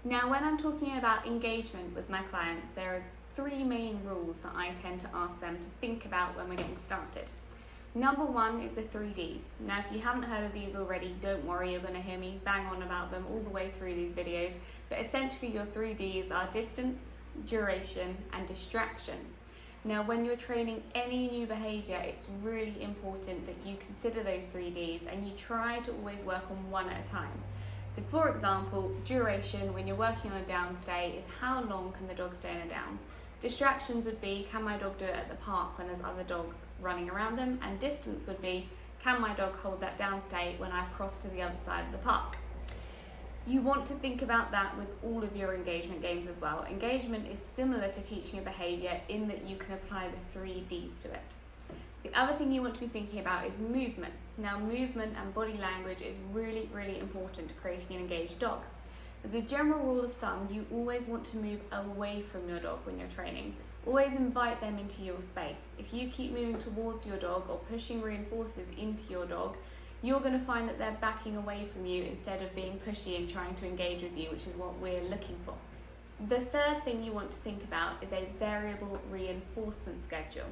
Now, when I'm talking about engagement with my clients, there are three main rules that I tend to ask them to think about when we're getting started. Number one is the 3Ds. Now, if you haven't heard of these already, don't worry, you're going to hear me bang on about them all the way through these videos. But essentially, your 3Ds are distance, duration, and distraction. Now, when you're training any new behaviour, it's really important that you consider those 3Ds and you try to always work on one at a time. So for example, duration, when you're working on a down stay, is how long can the dog stay in a down? Distractions would be, can my dog do it at the park when there's other dogs running around them? And distance would be, can my dog hold that down stay when I've crossed to the other side of the park? You want to think about that with all of your engagement games as well. Engagement is similar to teaching a behaviour in that you can apply the 3Ds to it. The other thing you want to be thinking about is movement. Now, movement and body language is really, really important to creating an engaged dog. As a general rule of thumb, you always want to move away from your dog when you're training. Always invite them into your space. If you keep moving towards your dog or pushing reinforcers into your dog, you're going to find that they're backing away from you instead of being pushy and trying to engage with you, which is what we're looking for. The third thing you want to think about is a variable reinforcement schedule.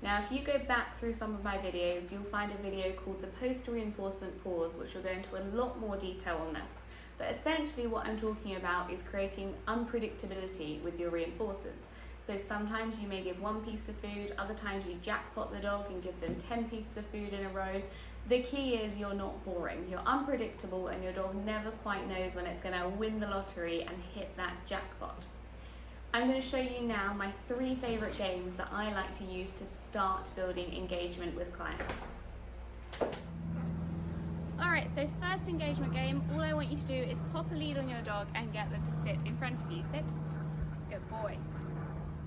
Now, if you go back through some of my videos, you'll find a video called the post-reinforcement pause, which will go into a lot more detail on this. But essentially what I'm talking about is creating unpredictability with your reinforcers. So sometimes you may give one piece of food, other times you jackpot the dog and give them 10 pieces of food in a row. The key is you're not boring, you're unpredictable, and your dog never quite knows when it's going to win the lottery and hit that jackpot. I'm going to show you now my 3 favourite games that I like to use to start building engagement with clients. Alright, so first engagement game, all I want you to do is pop a lead on your dog and get them to sit in front of you. Sit. Good boy.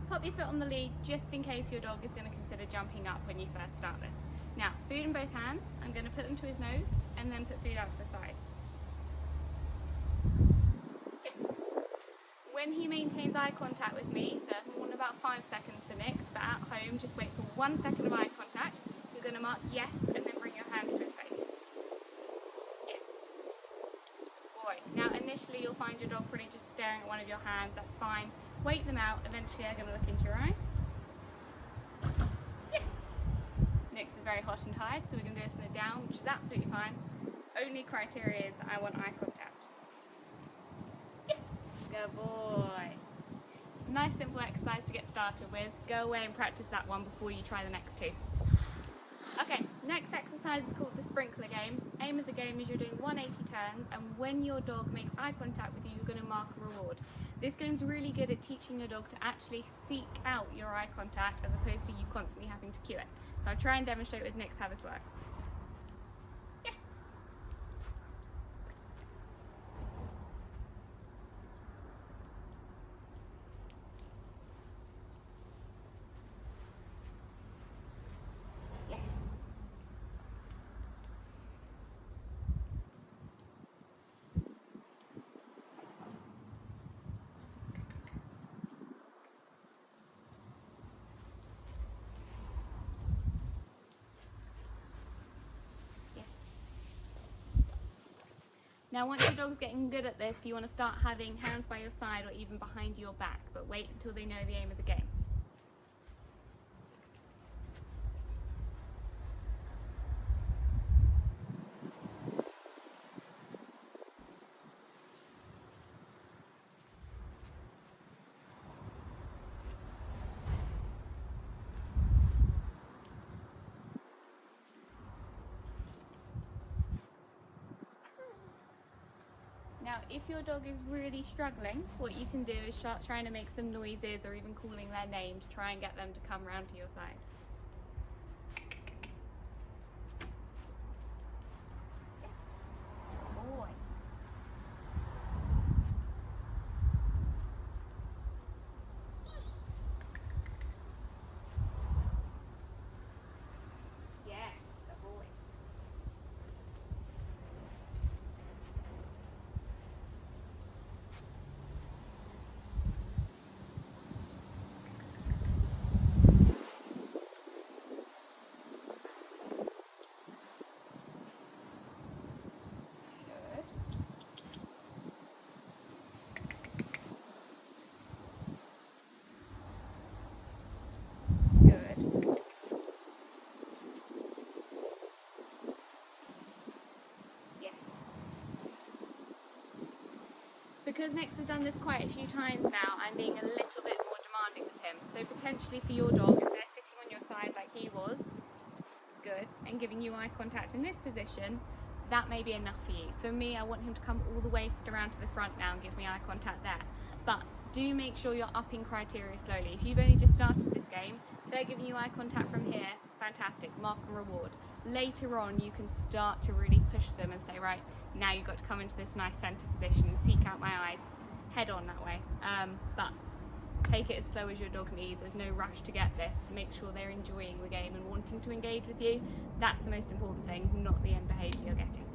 Pop your foot on the lead just in case your dog is going to consider jumping up when you first start this. Now, food in both hands, I'm going to put them to his nose and then put food out to the sides. Yes. When he maintains eye contact with me, for more than about 5 seconds for Nix, but at home just wait for 1 second of eye contact. You're going to mark yes and then bring your hands to his face. Yes. Boy. Now initially you'll find your dog pretty just staring at one of your hands, that's fine. Wait them out, eventually they're going to look into your eyes. Nix is very hot and tired, so we're going to do this in a down, which is absolutely fine. Only criteria is that I want eye contact. Yes! Good boy. Nice simple exercise to get started with. Go away and practice that one before you try the next 2. Okay, next exercise is called the sprinkler game. Aim of the game is you're doing 180 turns, and when your dog makes eye contact with you, you're going to mark a reward. This game's really good at teaching your dog to actually seek out your eye contact as opposed to you constantly having to cue it. So I'll try and demonstrate with Nix how this works. Yes! Yes. Now once your dog's getting good at this, you want to start having hands by your side or even behind your back, but wait until they know the aim of the game. Now, if your dog is really struggling, what you can do is start trying to make some noises or even calling their name to try and get them to come round to your side. Yes. Boy. Yes, a boy. Because Nix has done this quite a few times now, I'm being a little bit more demanding with him. So potentially for your dog, if they're sitting on your side like he was, good, and giving you eye contact in this position, that may be enough for you. For me, I want him to come all the way around to the front now and give me eye contact there. But do make sure you're upping criteria slowly. If you've only just started this game, they're giving you eye contact from here, fantastic, mark and reward. Later on, you can start to really push them and say, right, now you've got to come into this nice centre position, seek out my eyes, head on that way. But take it as slow as your dog needs. There's no rush to get this. Make sure they're enjoying the game and wanting to engage with you. That's the most important thing, not the end behaviour you're getting.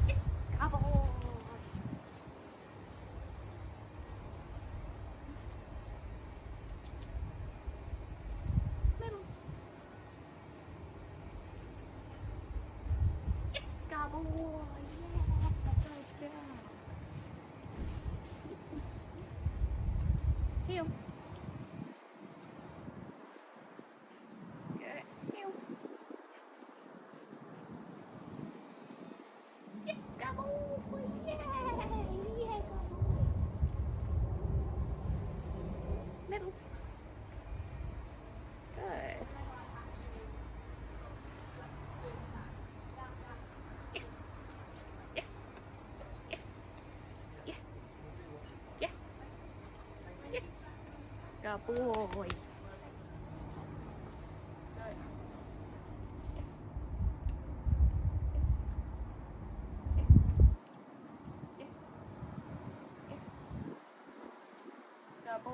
Yes, cowboy. Middle. Yes, cowboy. Yeah, good job. Heel. Good. Heel. Yes, cowboy. Yeah. Yeah, cowboy. Middle. Good. Yes. Yes. Yes. Yes. Yes. Yes. Good boy.